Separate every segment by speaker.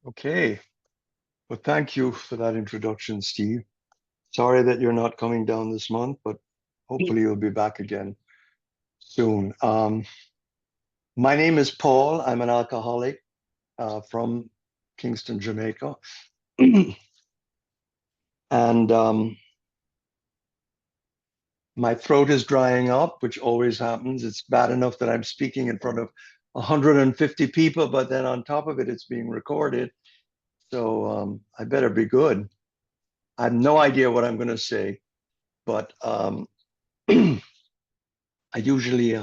Speaker 1: Okay. Well, thank you for that introduction, Steve. Sorry that you're not coming down this month, but hopefully you'll be back again soon. My name is Paul. I'm an alcoholic from Kingston, Jamaica. And my throat is drying up, which always happens. It's bad enough that I'm speaking in front of 150 people, but then on top of it, it's being recorded. So I better be good. I have no idea what I'm going to say, but I usually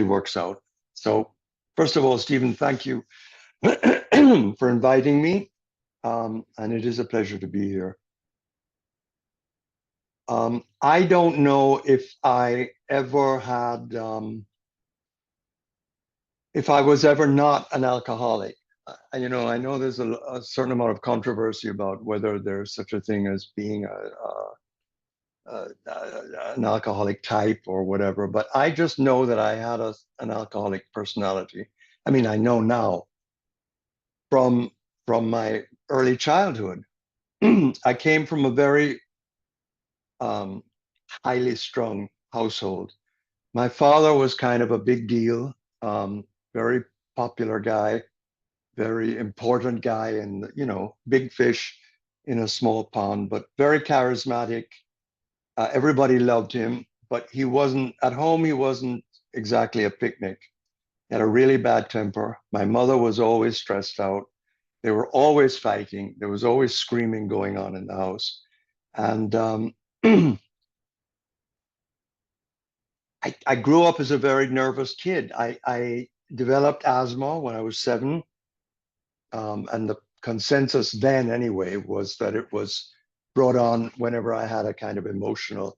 Speaker 1: works out. So first of all, Stephen, thank you for inviting me, and it is a pleasure to be here. I don't know if I was ever not an alcoholic. I know there's a certain amount of controversy about whether there's such a thing as being an alcoholic type or whatever, but I just know that I had an alcoholic personality. I mean, I know now from my early childhood. I came from a very um, highly strung household. My father was kind of a big deal, very popular guy, very important guy, and big fish in a small pond, but very charismatic. Everybody loved him, but he wasn't at home. He wasn't exactly a picnic. He had a really bad temper. My mother was always stressed out. They were always fighting. There was always screaming going on in the house. And I grew up as a very nervous kid. I developed asthma when I was 7. And the consensus then, anyway, was that it was brought on whenever I had a kind of emotional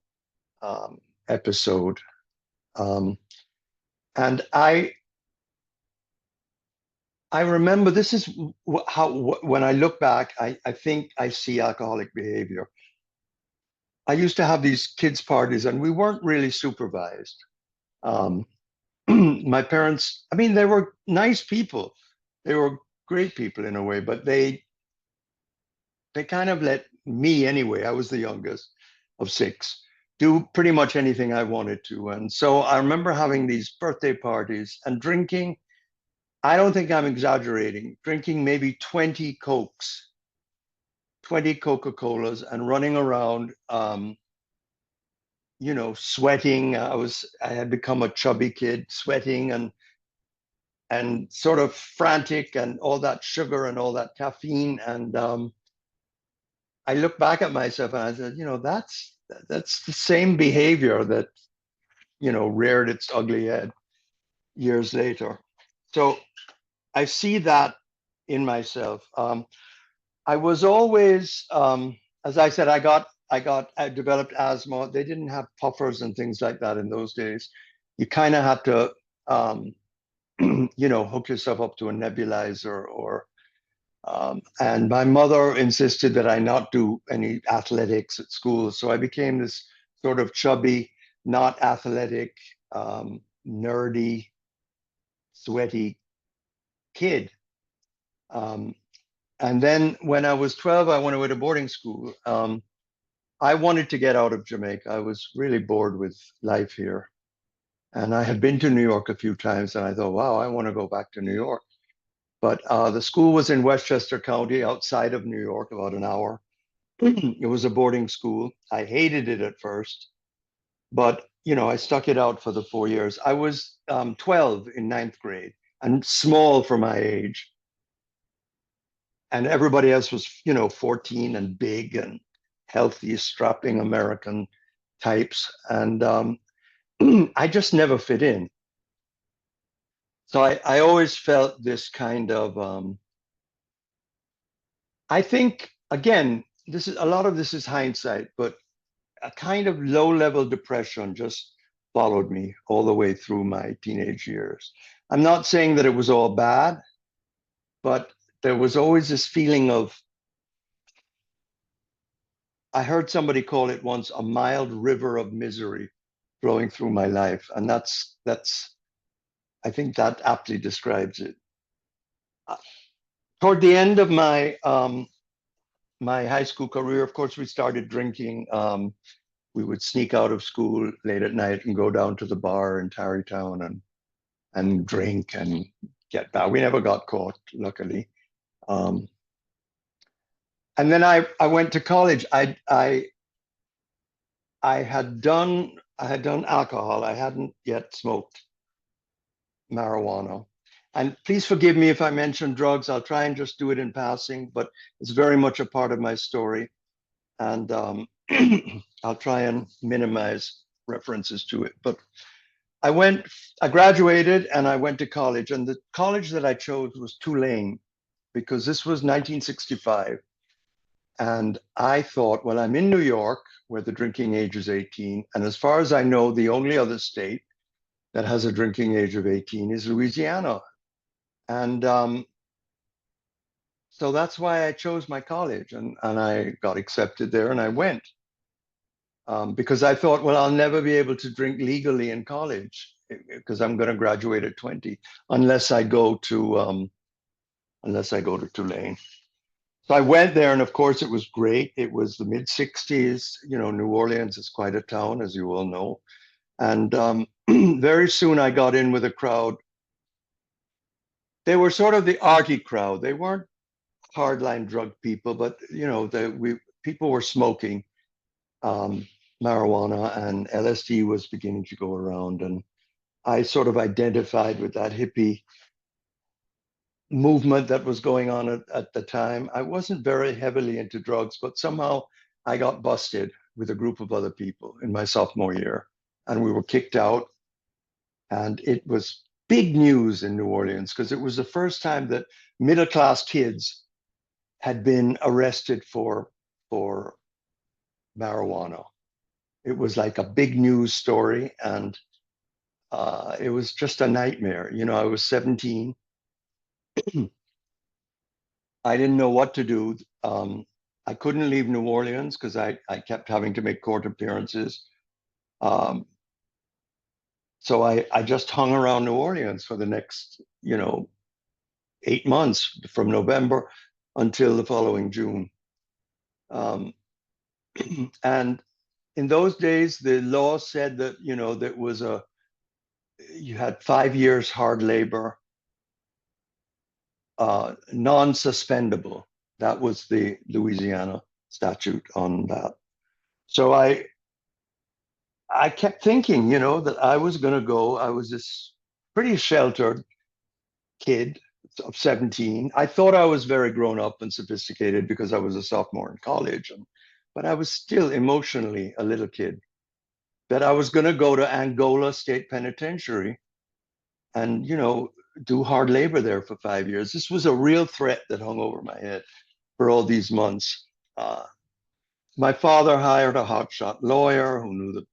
Speaker 1: episode. Um, and I remember this is how, when I look back, I think I see alcoholic behavior. I used to have these kids' parties, and we weren't really supervised. Um, my parents, I mean, they were nice people. They were great people in a way, but they kind of let me anyway. I was the youngest of 6, do pretty much anything I wanted to. And so I remember having these birthday parties and drinking. I don't think I'm exaggerating, drinking maybe 20 Cokes, 20 Coca-Colas, and running around sweating. I had become a chubby kid, sweating and sort of frantic, and all that sugar and all that caffeine. And I look back at myself and I said, that's the same behavior that reared its ugly head years later. So I see that in myself. I was always, as I said, I developed asthma. They didn't have puffers and things like that in those days. You kind of had to, hook yourself up to a nebulizer and my mother insisted that I not do any athletics at school. So I became this sort of chubby, not athletic, nerdy, sweaty kid. Um, and then when I was 12, I went away to boarding school. I wanted to get out of Jamaica. I was really bored with life here. And I had been to New York a few times, and I thought, wow, I want to go back to New York. But the school was in Westchester County, outside of New York, about an hour. It was a boarding school. I hated it at first, but I stuck it out for the 4 years. I was 12 in ninth grade and small for my age, and everybody else was 14 and big and healthy, strapping American types, and I just never fit in. So I always felt this kind of I think again, this is a lot of this is hindsight, but a kind of low level depression just followed me all the way through my teenage years. I'm not saying that it was all bad, but there was always this feeling of, I heard somebody call it once, a mild river of misery flowing through my life. And I think that aptly describes it. toward the end of my high school career, of course, we started drinking. We would sneak out of school late at night and go down to the bar in Tarrytown and drink and get back. We never got caught, luckily. Um, and then I went to college. I had done alcohol. I hadn't yet smoked marijuana. And please forgive me if I mention drugs. I'll try and just do it in passing, but it's very much a part of my story. And I'll try and minimize references to it. But I went, I graduated and I went to college. And the college that I chose was Tulane because this was 1965. And I thought, well, I'm in New York where the drinking age is 18. And as far as I know, the only other state that has a drinking age of 18 is Louisiana. And so that's why I chose my college and I got accepted there and I went because I thought, well, I'll never be able to drink legally in college because I'm going to graduate at 20 unless I go to Tulane. So I went there, and of course, it was great. It was the mid 60s. You know, New Orleans is quite a town, as you all know. And very soon I got in with a crowd. They were sort of the arty crowd. They weren't hardline drug people, but you know, people were smoking um, marijuana, and LSD was beginning to go around. And I sort of identified with that hippie movement that was going on at the time. I wasn't very heavily into drugs, but somehow I got busted with a group of other people in my sophomore year, and we were kicked out. And it was big news in New Orleans because it was the first time that middle class kids had been arrested for marijuana. It was like a big news story, and it was just a nightmare. You know, I was 17. I didn't know what to do. I couldn't leave New Orleans because I kept having to make court appearances. Um, so I just hung around New Orleans for the next, 8 months from November until the following June. Um, and in those days, the law said that, that was you had 5 years hard labor, non-suspendable. That was the Louisiana statute on that. So I kept thinking, that I was going to go. I was this pretty sheltered kid of 17. I thought I was very grown up and sophisticated because I was a sophomore in college, but I was still emotionally a little kid. That I was going to go to Angola State Penitentiary and, do hard labor there for 5 years. This was a real threat that hung over my head for all these months. Uh, my father hired a hotshot lawyer who knew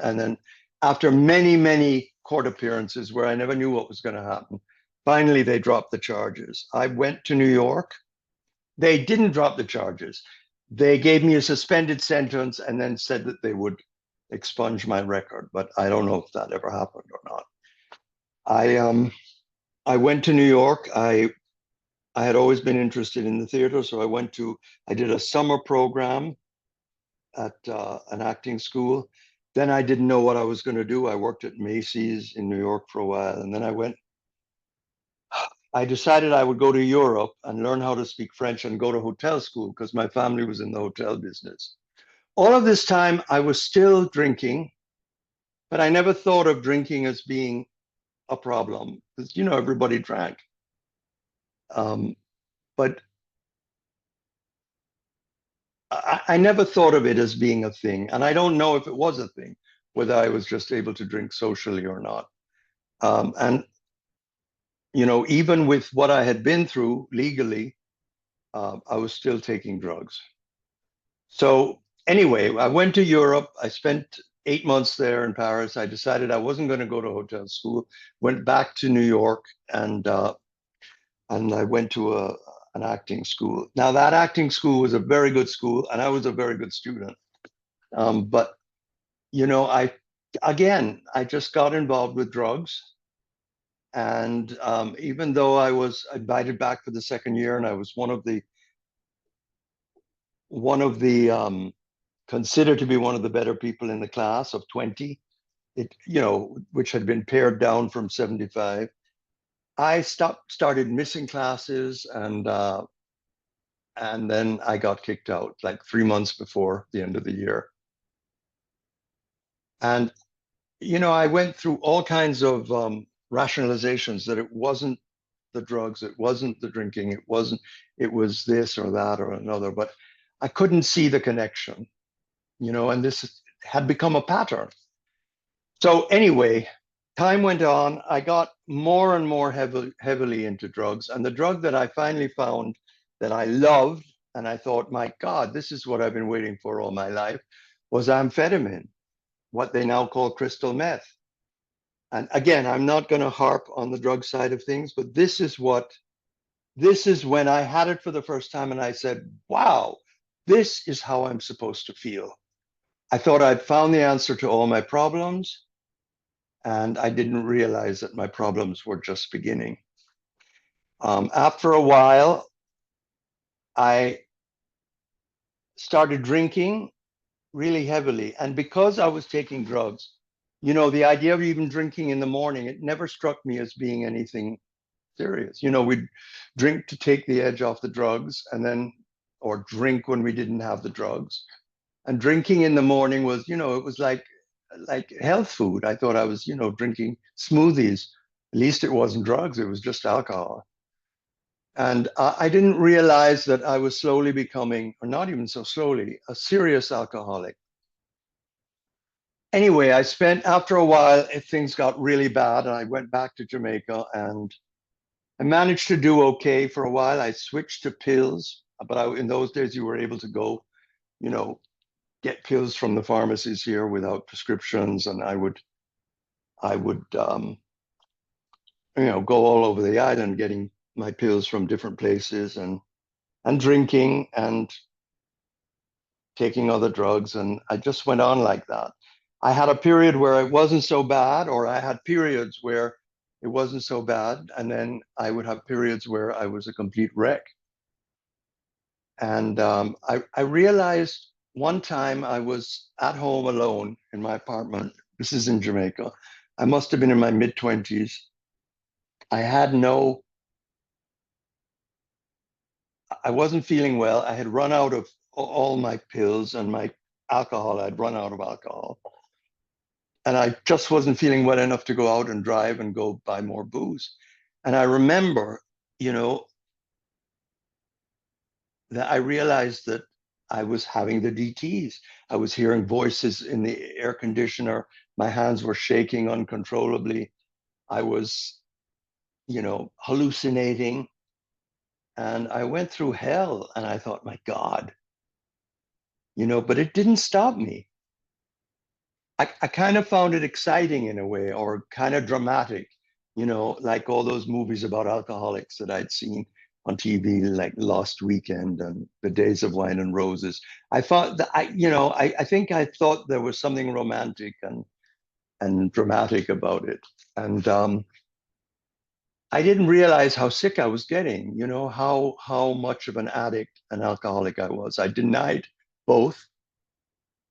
Speaker 1: and then after many, many court appearances where I never knew what was going to happen, finally they dropped the charges. I went to New York. They didn't drop the charges. They gave me a suspended sentence and then said that they would expunge my record, but I don't know if that ever happened or not. I went to New York. I had always been interested in the theater, so I did a summer program at an acting school. Then I didn't know what I was going to do. I worked at Macy's in New York for a while, and then I decided I would go to Europe and learn how to speak French and go to hotel school because my family was in the hotel business. All of this time, I was still drinking, but I never thought of drinking as being a problem because, everybody drank. Um, but I never thought of it as being a thing. And I don't know if it was a thing, whether I was just able to drink socially or not. And, even with what I had been through legally, I was still taking drugs. So, anyway, I went to Europe. I spent 8 months there in Paris. I decided I wasn't going to go to hotel school, went back to New York, and I went to an acting school. Now, that acting school was a very good school, and I was a very good student. But I just got involved with drugs, And even though I was invited back for the second year, and I was one of the considered to be one of the better people in the class of 20, which had been pared down from 75. I started missing classes, and then I got kicked out like 3 months before the end of the year. And I went through all kinds of rationalizations that it wasn't the drugs, it wasn't the drinking, it was this or that or another, but I couldn't see the connection, and this had become a pattern. So anyway, time went on. I got more and more heavily into drugs, and the drug that I finally found that I loved, and I thought, my God, this is what I've been waiting for all my life, was amphetamine, what they now call crystal meth. And again, I'm not going to harp on the drug side of things, but this is when I had it for the first time and I said, wow, this is how I'm supposed to feel. I thought I'd found the answer to all my problems, and I didn't realize that my problems were just beginning. After a while, I started drinking really heavily. And because I was taking drugs, the idea of even drinking in the morning, it never struck me as being anything serious. We'd drink to take the edge off the drugs, or drink when we didn't have the drugs. And drinking in the morning was, it was like health food. I thought I was, drinking smoothies. At least it wasn't drugs, it was just alcohol. And I didn't realize that I was slowly becoming, or not even so slowly, a serious alcoholic. Anyway, after a while, things got really bad, and I went back to Jamaica, and I managed to do okay for a while. I switched to pills, but in those days, you were able to go, you know, get pills from the pharmacies here without prescriptions, and I would go all over the island getting my pills from different places, and drinking and taking other drugs, and I just went on like that. I had a period where it wasn't so bad, or I had periods where it wasn't so bad, and then I would have periods where I was a complete wreck. And I realized one time I was at home alone in my apartment. This is in Jamaica. I must have been in my mid 20s. I had no, I wasn't feeling well. I had run out of all my pills and my alcohol. I'd run out of alcohol. And I just wasn't feeling well enough to go out and drive and go buy more booze. And I remember, you know, that I realized that I was having the DTs. I was hearing voices in the air conditioner. My hands were shaking uncontrollably. I was, hallucinating. And I went through hell, and I thought, my God, but it didn't stop me. I kind of found it exciting in a way, or kind of dramatic, like all those movies about alcoholics that I'd seen on TV, like Lost Weekend and The Days of Wine and Roses. I thought that I think I thought there was something romantic and dramatic about it. And I didn't realize how sick I was getting, how much of an addict, an alcoholic I was. I denied both.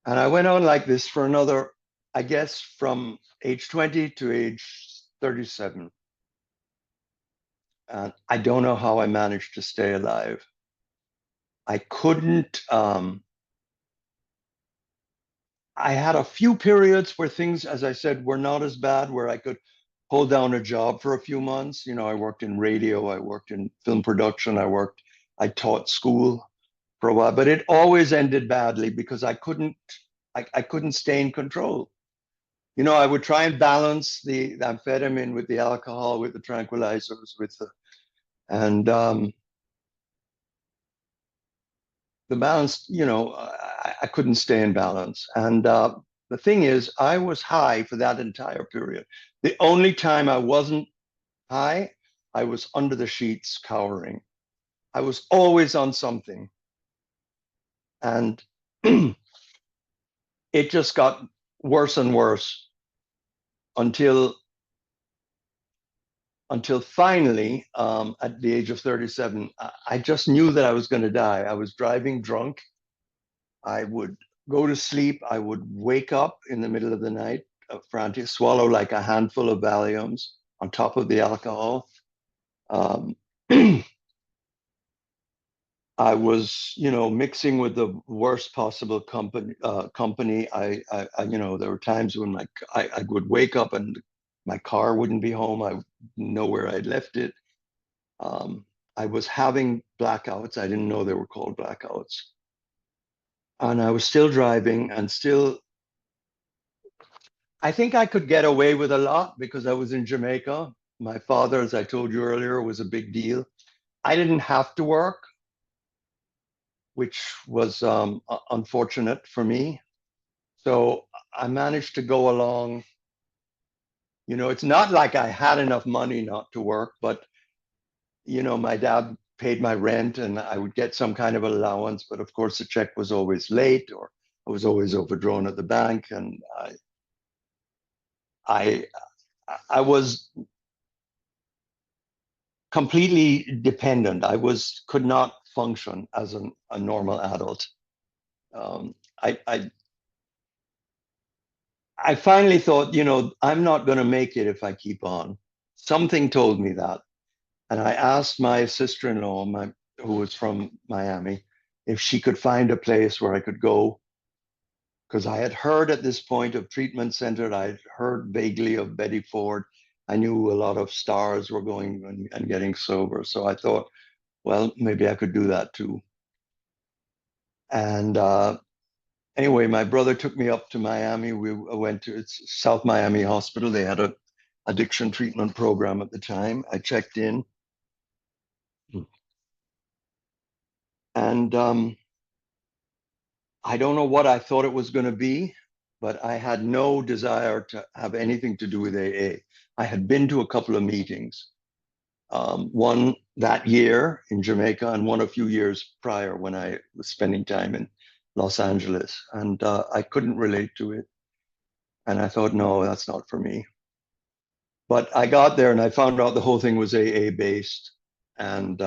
Speaker 1: And I went on like this for another, I guess, from age 20 to age 37. And I don't know how I managed to stay alive. I couldn't, I had a few periods where things, as I said, were not as bad, where I could hold down a job for a few months. I worked in radio, I worked in film production, I taught school for a while, but it always ended badly because I couldn't stay in control. I would try and balance the amphetamine with the alcohol, with the tranquilizers, and the balance, I couldn't stay in balance. And the thing is, I was high for that entire period. The only time I wasn't high, I was under the sheets cowering. I was always on something. And it just got worse and worse until until finally, at the age of 37, I just knew that I was going to die. I was driving drunk. I would go to sleep. I would wake up in the middle of the night, frantic, swallow like a handful of Valiums on top of the alcohol. Um, I was, mixing with the worst possible company. There were times when I would wake up and my car wouldn't be home. I wouldn't know where I'd left it. Um, I was having blackouts. I didn't know they were called blackouts. And I was still driving and still, I think I could get away with a lot because I was in Jamaica. My father, as I told you earlier, was a big deal. I didn't have to work, which was unfortunate for me. So I managed to go along. It's not like I had enough money not to work, but my dad paid my rent and I would get some kind of allowance, but of course the check was always late or I was always overdrawn at the bank, and I I was completely dependent. I could not function as a normal adult. Um, I, I I finally thought, I'm not going to make it if I keep on. Something told me that. And I asked my sister-in-law, who was from Miami, if she could find a place where I could go. Because I had heard at this point of treatment center, I'd heard vaguely of Betty Ford. I knew a lot of stars were going and getting sober. So I thought, well, maybe I could do that too. And anyway, my brother took me up to Miami. We went to South Miami Hospital. They had a addiction treatment program at the time. I checked in, and I don't know what I thought it was going to be, but I had no desire to have anything to do with AA. I had been to a couple of meetings, one that year in Jamaica and one a few years prior when I was spending time in Los Angeles, and I couldn't relate to it. And I thought, no, that's not for me. But I got there and I found out the whole thing was AA based. And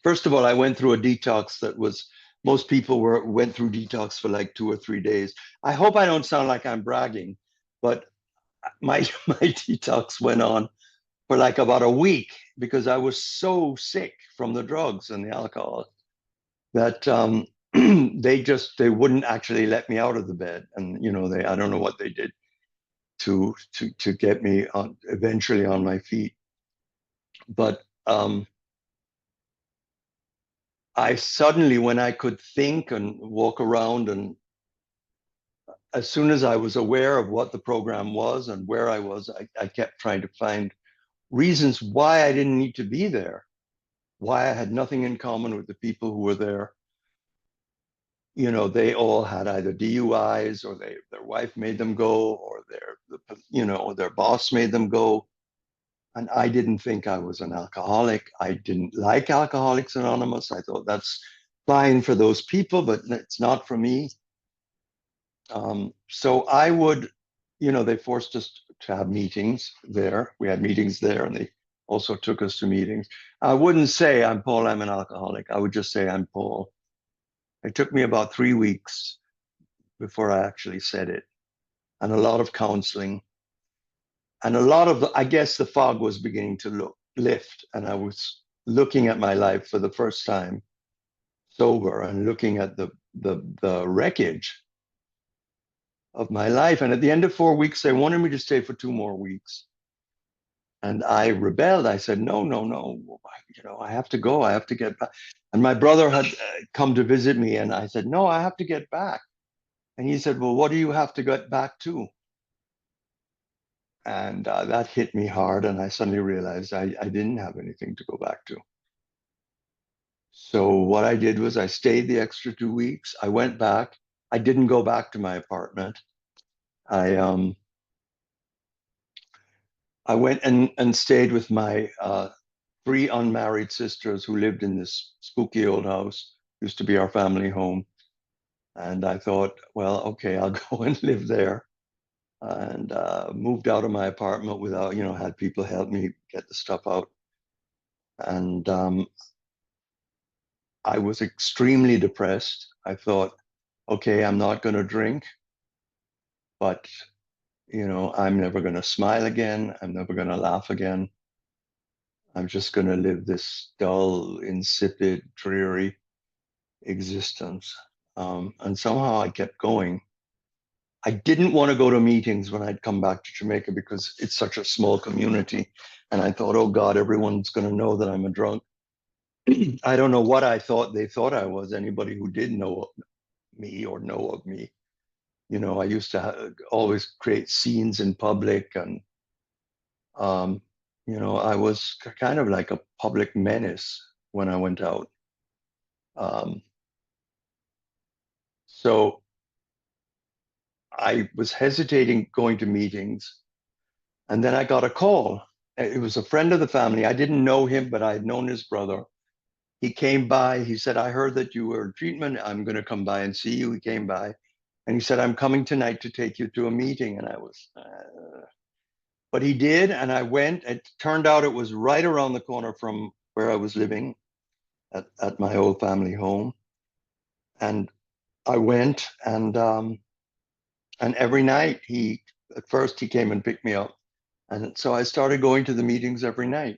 Speaker 1: first of all, I went through a detox that was most people went through detox for like 2 or 3 days. I hope I don't sound like I'm bragging, but my my detox went on for like about a week because I was so sick from the drugs and the alcohol that they wouldn't actually let me out of the bed, and they I don't know what they did to get me on eventually on my feet. But I suddenly, when I could think and walk around, and as soon as I was aware of what the program was and where I was, I kept trying to find reasons why I didn't need to be there, why I had nothing in common with the people who were there. They all had either DUIs or their wife made them go, or their boss made them go. And I didn't think I was an alcoholic. I didn't like Alcoholics Anonymous. I thought that's fine for those people, but it's not for me. So I would, they forced us to have meetings there. We had meetings there, and they also took us to meetings. I wouldn't say I'm Paul, I'm an alcoholic. I would just say I'm Paul. It took me about 3 weeks before I actually said it, and a lot of counseling, and a lot of, I guess the fog was beginning to lift, and I was looking at my life for the first time sober and looking at the wreckage of my life. And at the end of 4 weeks, they wanted me to stay for 2 more weeks. And I rebelled. I said, no, no, no. I have to go. I have to get back. And my brother had come to visit me. And I said, no, I have to get back. And he said, well, what do you have to get back to? And that hit me hard. And I suddenly realized I didn't have anything to go back to. So what I did was I stayed the extra 2 weeks. I went back. I didn't go back to my apartment. I went and stayed with my three unmarried sisters who lived in this spooky old house. Used to be our family home. And I thought, well, okay, I'll go and live there. and moved out of my apartment without, had people help me get the stuff out. And I was extremely depressed. I thought, okay, I'm not going to drink, but, I'm never going to smile again. I'm never going to laugh again. I'm just going to live this dull, insipid, dreary existence. And somehow I kept going. I didn't want to go to meetings when I'd come back to Jamaica because it's such a small community. And I thought, oh God, everyone's going to know that I'm a drunk. I don't know what I thought they thought I was. Anybody who did know me or know of me. I used to always create scenes in public, and um, I was kind of like a public menace when I went out. Um, so I was hesitating going to meetings, and then I got a call. It was a friend of the family. I didn't know him, but I had known his brother. He came by. He said, I heard that you were in treatment. I'm going to come by and see you. He came by and he said, I'm coming tonight to take you to a meeting. And I was, but he did. And I went. It turned out it was right around the corner from where I was living at my old family home. And I went, and every night at first he came and picked me up. And so I started going to the meetings every night.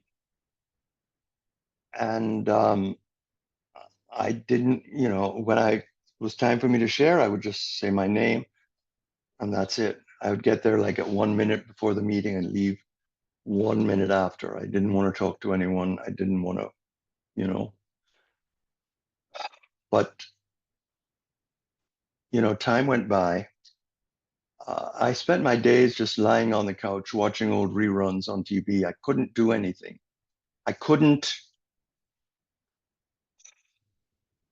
Speaker 1: And I didn't, when I was time for me to share, I would just say my name and that's it. I would get there like at 1 minute before the meeting and leave 1 minute after. I didn't want to talk to anyone. I didn't want to, you know, but, time went by. I spent my days just lying on the couch watching old reruns on TV. I couldn't do anything. I couldn't,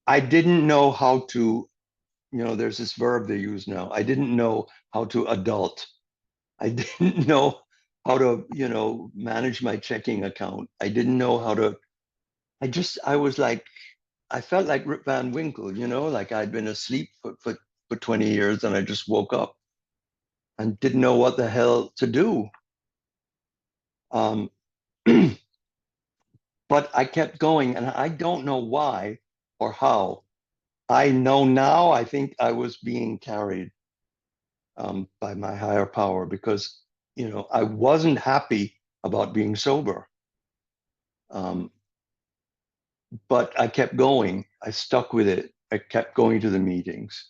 Speaker 1: I didn't know how to, there's this verb they use now. I didn't know how to adult. I didn't know how to, manage my checking account. I didn't know how to, I was like, I felt like Rip Van Winkle, like I'd been asleep for 20 years and I just woke up and didn't know what the hell to do. Um, but I kept going and I don't know why or how. I know now, I think I was being carried by my higher power because, I wasn't happy about being sober. Um, but I kept going. I stuck with it. I kept going to the meetings.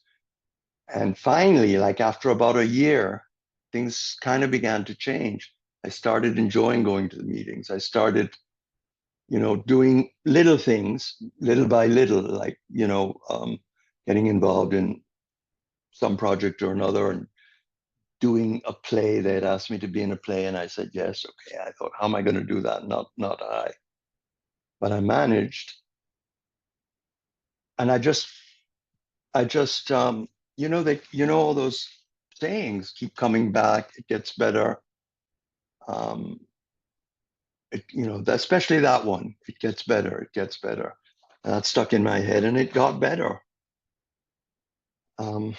Speaker 1: And finally, like after about a year, things kind of began to change. I started enjoying going to the meetings. I started, doing little things, little by little, like, getting involved in some project or another and doing a play. They had asked me to be in a play, and I said yes. Okay, I thought, how am I going to do that? Not I, but I managed, and I just, all those sayings keep coming back. It gets better. Um, especially that one. It gets better. It gets better. And that stuck in my head, and it got better. Um,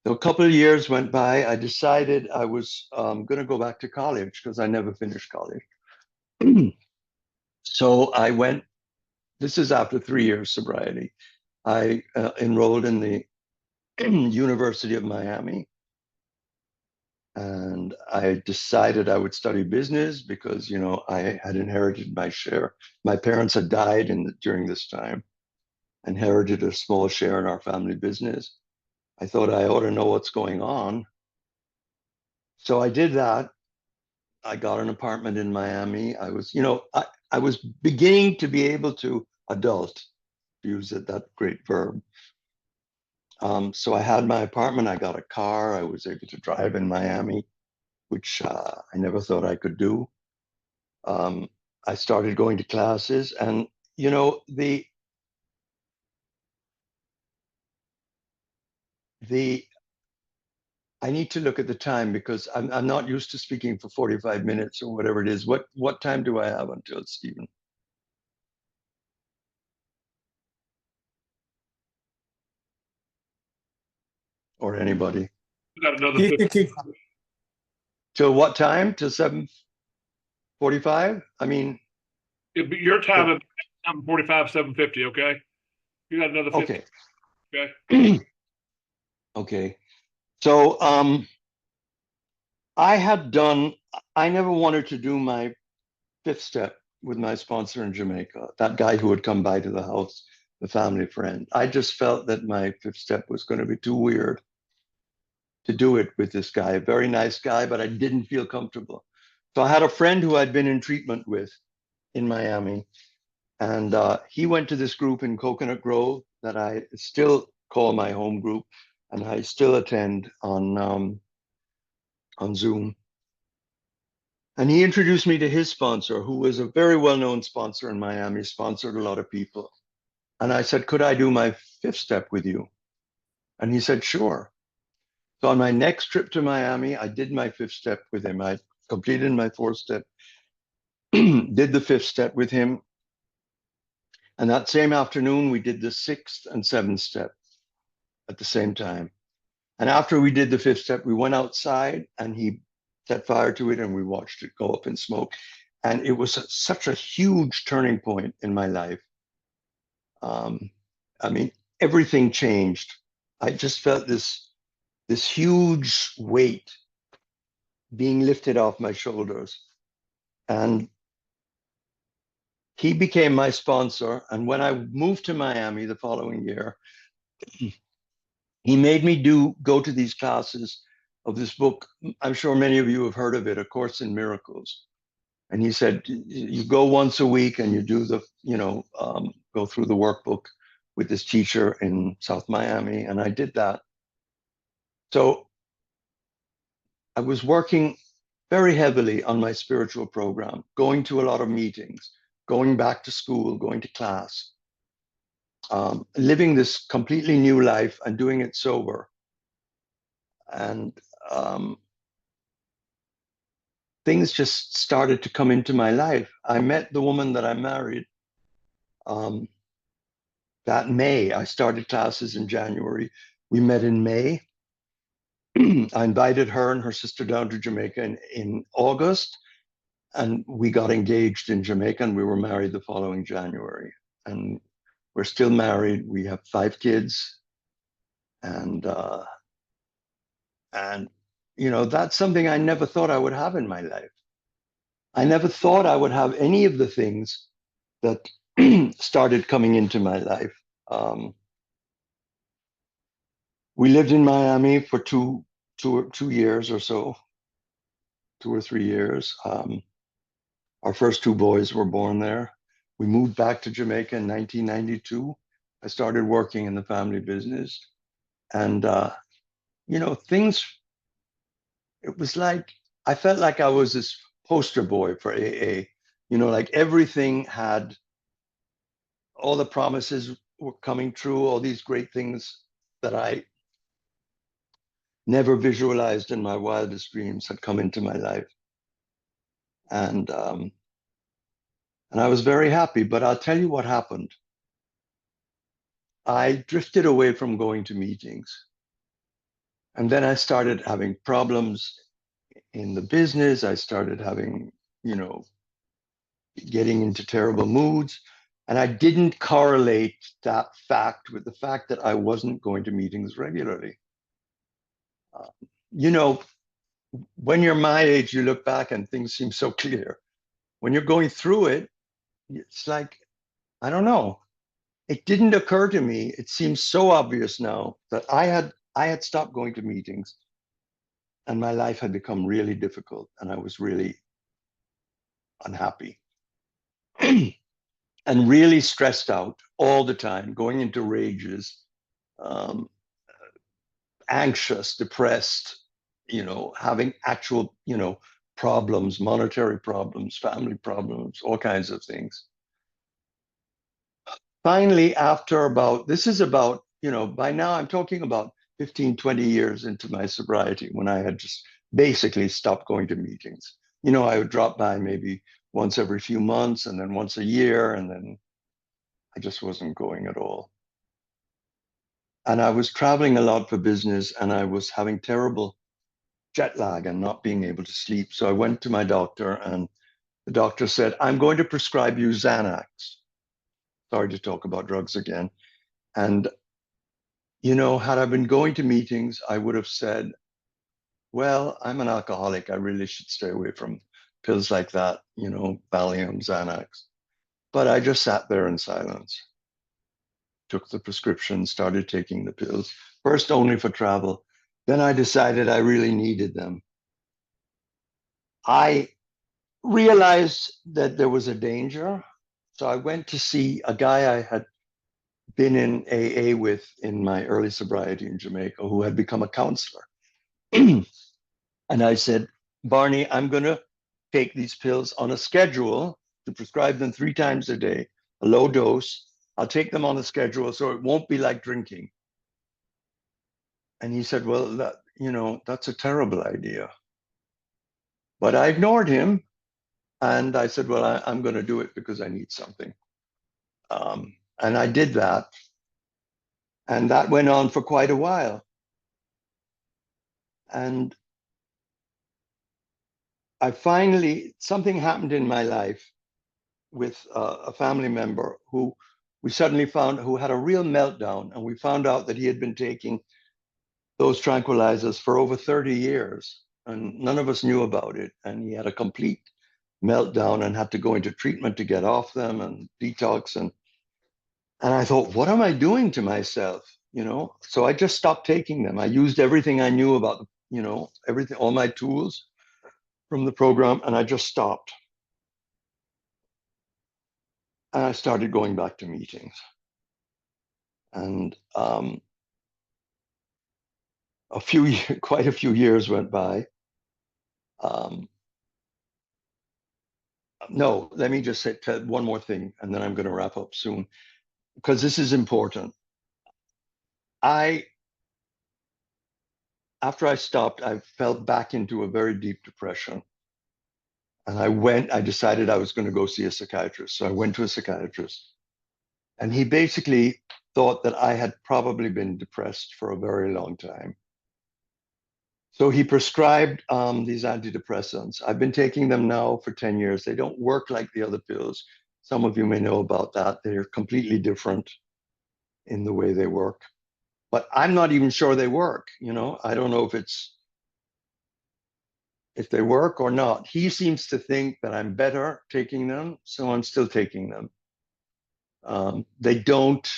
Speaker 1: so a couple of years went by. I decided I was going to go back to college because I never finished college. So I went. This is after 3 years sobriety. I enrolled in the University of Miami, and I decided I would study business because I had inherited my share. My parents had died during this time, inherited a small share in our family business. I thought I ought to know what's going on, so I did that. I got an apartment in Miami. I was beginning to be able to adult, use that great verb. So I had my apartment. I got a car. I was able to drive in Miami, which I never thought I could do. Um, I started going to classes, and the the I need to look at the time because I'm not used to speaking for 45 minutes or whatever it is. What time do I have until Stephen or anybody?
Speaker 2: got another 50.
Speaker 1: Till what time? Till 7:45? I mean,
Speaker 2: Your time at 7:45, 7:50. Okay, you got another 50.
Speaker 1: okay.
Speaker 2: Okay.
Speaker 1: Okay. So I never wanted to do my fifth step with my sponsor in Jamaica, that guy who would come by to the house, the family friend. I just felt that my fifth step was going to be too weird to do it with this guy, a very nice guy, but I didn't feel comfortable. So I had a friend who I'd been in treatment with in Miami, and he went to this group in Coconut Grove that I still call my home group, and I still attend on Zoom. And he introduced me to his sponsor, who was a very well-known sponsor in Miami, sponsored a lot of people. And I said, could I do my fifth step with you? And he said, sure. So on my next trip to Miami, I did my fifth step with him. I completed my fourth step, did the fifth step with him. And that same afternoon, we did the sixth and seventh step at the same time. And after we did the fifth step, we went outside and he set fire to it and we watched it go up in smoke. And it was such a huge turning point in my life. Um, I mean, everything changed. I just felt this huge weight being lifted off my shoulders. And he became my sponsor. And when I moved to Miami the following year, he made me go to these classes of this book. I'm sure many of you have heard of it, A Course in Miracles. And he said, you go once a week and you do go through the workbook with this teacher in South Miami. And I did that. So I was working very heavily on my spiritual program, going to a lot of meetings, going back to school, going to class, living this completely new life and doing it sober. And things just started to come into my life. I met the woman that I married that May. I started classes in January. We met in May. I invited her and her sister down to Jamaica in August, and we got engaged in Jamaica, and we were married the following January. And we're still married. We have 5 kids, and that's something I never thought I would have in my life. I never thought I would have any of the things that started coming into my life. We lived in Miami for two years or so, 2 or 3 years. Our first 2 boys were born there. We moved back to Jamaica in 1992. I started working in the family business. And, things, it was like, I felt like I was this poster boy for AA. Like everything had, all the promises were coming true, all these great things that I never visualized in my wildest dreams had come into my life. And I was very happy, but I'll tell you what happened. I drifted away from going to meetings. And then I started having problems in the business. I started having, getting into terrible moods. And I didn't correlate that fact with the fact that I wasn't going to meetings regularly. Uh, you know, when you're my age, you look back and things seem so clear. When you're going through it, it's like, I don't know. It didn't occur to me. It seems so obvious now that I had stopped going to meetings and my life had become really difficult and I was really unhappy and really stressed out all the time, going into rages, um, anxious, depressed, having actual, problems, monetary problems, family problems, all kinds of things. Finally, after this is about, by now I'm talking about 15, 20 years into my sobriety when I had just basically stopped going to meetings. I would drop by maybe once every few months and then once a year, and then I just wasn't going at all. And I was traveling a lot for business, and I was having terrible jet lag and not being able to sleep. So I went to my doctor, and the doctor said, I'm going to prescribe you Xanax. Sorry to talk about drugs again. And, had I been going to meetings, I would have said, well, I'm an alcoholic. I really should stay away from pills like that, Valium, Xanax. But I just sat there in silence, took the prescription, started taking the pills, first only for travel. Then I decided I really needed them. I realized that there was a danger. So I went to see a guy I had been in AA with in my early sobriety in Jamaica who had become a counselor. And I said, Barney, I'm going to take these pills on a schedule to prescribe them 3 times a day, a low dose. I'll take them on a schedule so it won't be like drinking. And he said, well, that's a terrible idea. But I ignored him. And I said, well, I'm going to do it because I need something. And I did that. And that went on for quite a while. And something happened in my life with a family member who we suddenly found who had a real meltdown. And we found out that he had been taking those tranquilizers for over 30 years. And none of us knew about it. And he had a complete meltdown and had to go into treatment to get off them and detox. And I thought, what am I doing to myself? So I just stopped taking them. I used everything I knew about, everything, all my tools from the program, and I just stopped. And I started going back to meetings. And quite a few years went by. No, let me just say one more thing, and then I'm going to wrap up soon, because this is important. After I stopped, I fell back into a very deep depression. And I decided I was going to go see a psychiatrist. So I went to a psychiatrist. And he basically thought that I had probably been depressed for a very long time. So he prescribed these antidepressants. I've been taking them now for 10 years. They don't work like the other pills. Some of you may know about that. They're completely different in the way they work. But I'm not even sure they work. I don't know if they work or not. He seems to think that I'm better taking them, so I'm still taking them. They don't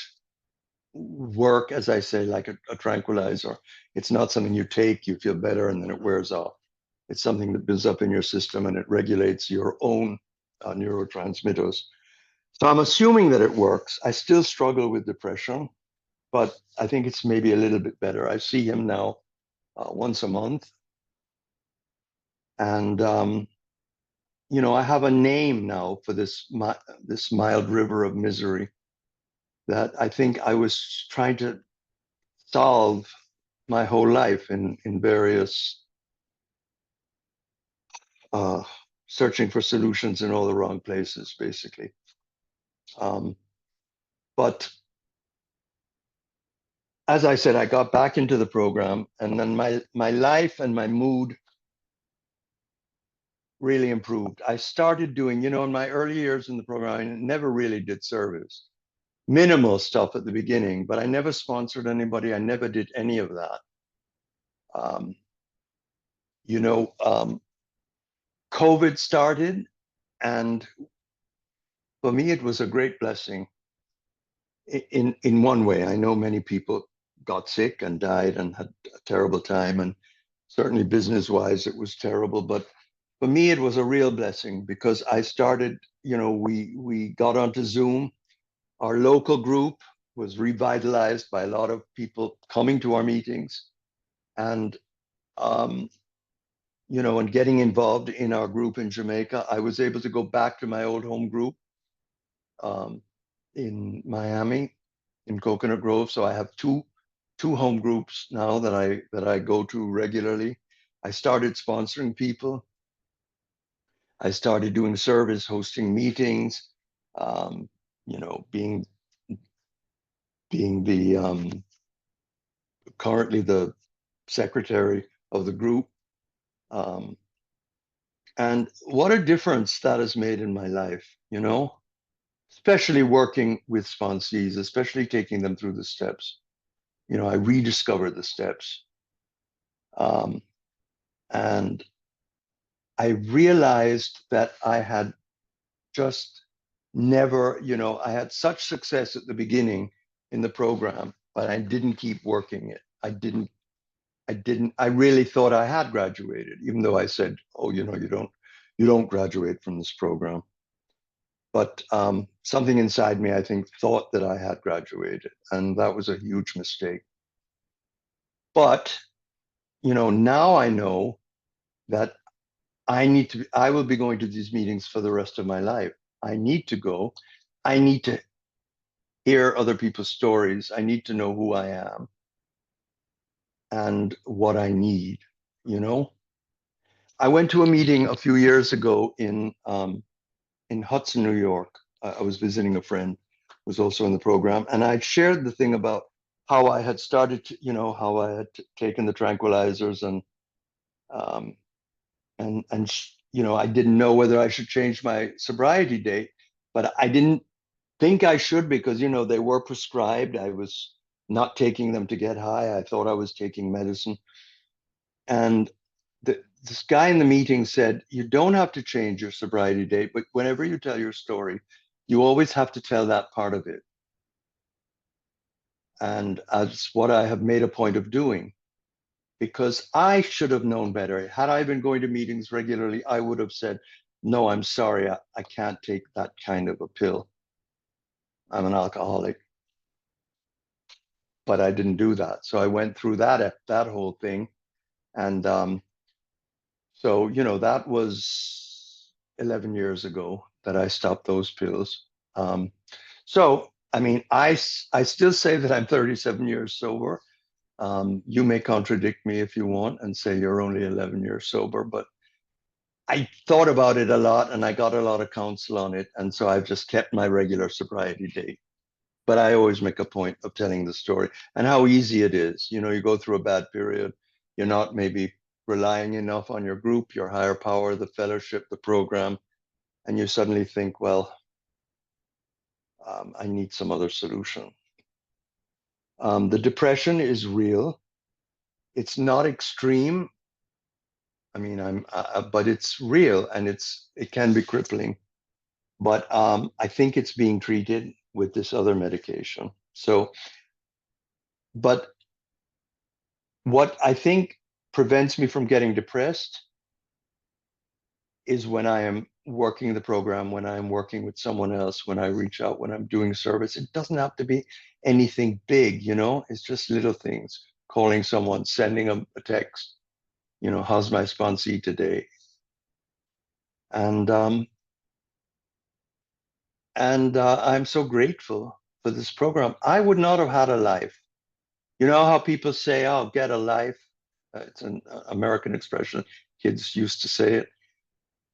Speaker 1: work, as I say, like a tranquilizer. It's not something you take, you feel better, and then it wears off. It's something that builds up in your system and it regulates your own neurotransmitters. So I'm assuming that it works. I still struggle with depression, but I think it's maybe a little bit better. I see him now once a month. And, I have a name now for this mild river of misery that I think I was trying to solve my whole life in various uh, searching for solutions in all the wrong places, basically. But as I said, I got back into the program, and then my life and my mood really improved. I started doing, in my early years in the program, I never really did service. Minimal stuff at the beginning, but I never sponsored anybody. I never did any of that. Um, COVID started, and for me, it was a great blessing. In one way, I know many people got sick and died and had a terrible time, and certainly business-wise, it was terrible. But for me, it was a real blessing because I started. We got onto Zoom. Our local group was revitalized by a lot of people coming to our meetings, and um, and getting involved in our group in Jamaica. I was able to go back to my old home group um, in Miami, in Coconut Grove. So I have two home groups now that I go to regularly. I started sponsoring people. I started doing service, hosting meetings, um, being the currently the secretary of the group. And what a difference that has made in my life, especially working with sponsees, especially taking them through the steps. I rediscovered the steps. And I realized that I had just never, I had such success at the beginning in the program, but I didn't keep working it. I really thought I had graduated, even though I said, oh, you don't graduate from this program. But something inside me, I think, thought that I had graduated, and that was a huge mistake. But, now I know that I will be going to these meetings for the rest of my life. I need to go. I need to hear other people's stories. I need to know who I am and what I need. I went to a meeting a few years ago in Hudson, New York. I was visiting a friend who was also in the program, and I shared the thing about how I had started to, how I had taken the tranquilizers um, I didn't know whether I should change my sobriety date, but I didn't think I should because they were prescribed. I was not taking them to get high. I thought I was taking medicine. And this guy in the meeting said, you don't have to change your sobriety date, but whenever you tell your story, you always have to tell that part of it. And that's what I have made a point of doing, because I should have known better. Had I been going to meetings regularly, I would have said, no, I'm sorry, I can't take that kind of a pill. I'm an alcoholic. But I didn't do that. So I went through that whole thing. And so, that was 11 years ago that I stopped those pills. So, I mean, I still say that I'm 37 years sober. You may contradict me if you want and say you're only 11 years sober, but I thought about it a lot and I got a lot of counsel on it. And so I've just kept my regular sobriety date. But I always make a point of telling the story and how easy it is. You go through a bad period, you're not maybe relying enough on your group, your higher power, the fellowship, the program, and you suddenly think, well, I need some other solution. The depression is real. It's not extreme. I mean, but it's real and it can be crippling. But I think it's being treated with this other medication. So, but what I think prevents me from getting depressed is when I am working the program, when I'm working with someone else, when I reach out, when I'm doing service. It doesn't have to be anything big, it's just little things. Calling someone, sending them a text, how's my sponsee today? And I'm so grateful for this program. I would not have had a life. You know how people say, "Oh, get a life." It's an American expression. Kids used to say it.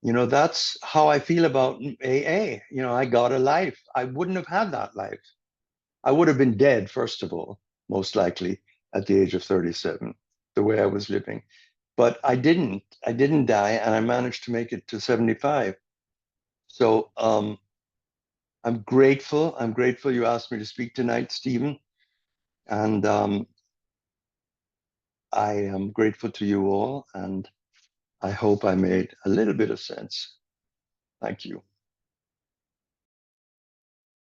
Speaker 1: That's how I feel about AA. I got a life. I wouldn't have had that life. I would have been dead, first of all, most likely at the age of 37, the way I was living. But I didn't. I didn't die, and I managed to make it to 75. So I'm grateful. I'm grateful you asked me to speak tonight, Stephen. And I am grateful to you all. And I hope I made a little bit of sense. Thank you.